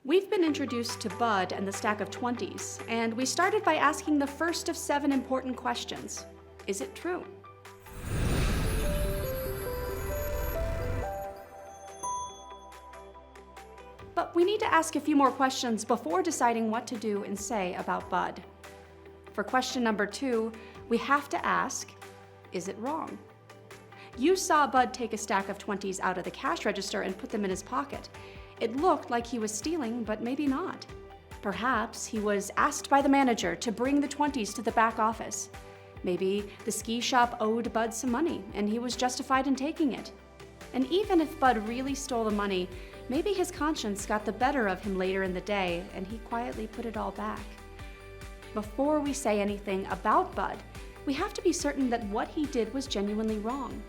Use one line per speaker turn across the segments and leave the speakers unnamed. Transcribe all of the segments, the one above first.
We've been introduced to Bud and the stack of 20s, and we started by asking the first of 7 important questions. Is it true? But we need to ask a few more questions before deciding what to do and say about Bud. For question number 2, we have to ask, is it wrong? You saw Bud take a stack of 20s out of the cash register and put them in his pocket. It looked like he was stealing, but maybe not. Perhaps he was asked by the manager to bring the 20s to the back office. Maybe the ski shop owed Bud some money, and he was justified in taking it. And even if Bud really stole the money, maybe his conscience got the better of him later in the day, and he quietly put it all back. Before we say anything about Bud, we have to be certain that what he did was genuinely wrong.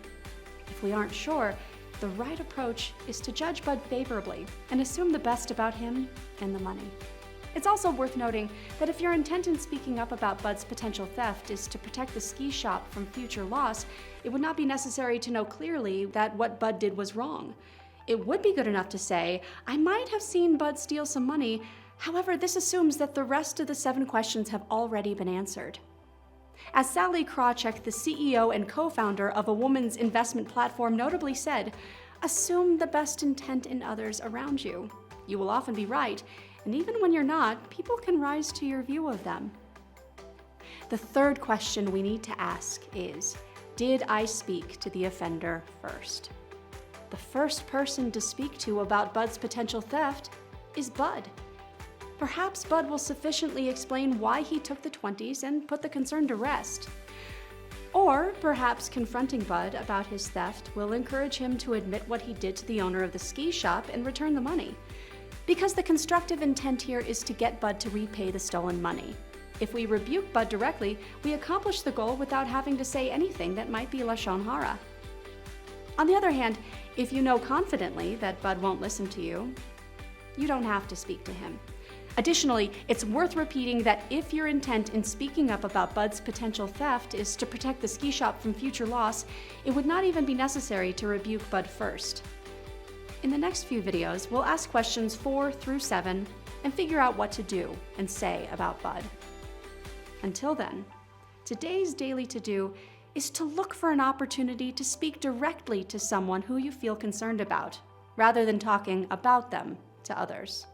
If we aren't sure, the right approach is to judge Bud favorably and assume the best about him and the money. It's also worth noting that if your intent in speaking up about Bud's potential theft is to protect the ski shop from future loss, it would not be necessary to know clearly that what Bud did was wrong. It would be good enough to say, I might have seen Bud steal some money. However, this assumes that the rest of the 7 questions have already been answered. As Sallie Krawcheck, the CEO and co-founder of a women's investment platform, notably said, assume the best intent in others around you. You will often be right, and even when you're not, people can rise to your view of them. The third question we need to ask is, did I speak to the offender first? The first person to speak to about Bud's potential theft is Bud. Perhaps Bud will sufficiently explain why he took the 20s and put the concern to rest. Or perhaps confronting Bud about his theft will encourage him to admit what he did to the owner of the ski shop and return the money. Because the constructive intent here is to get Bud to repay the stolen money. If we rebuke Bud directly, we accomplish the goal without having to say anything that might be Lashon Hara. On the other hand, if you know confidently that Bud won't listen to you, you don't have to speak to him. Additionally, it's worth repeating that if your intent in speaking up about Bud's potential theft is to protect the ski shop from future loss, it would not even be necessary to rebuke Bud first. In the next few videos, we'll ask questions 4 through 7 and figure out what to do and say about Bud. Until then, today's daily to-do is to look for an opportunity to speak directly to someone who you feel concerned about, rather than talking about them to others.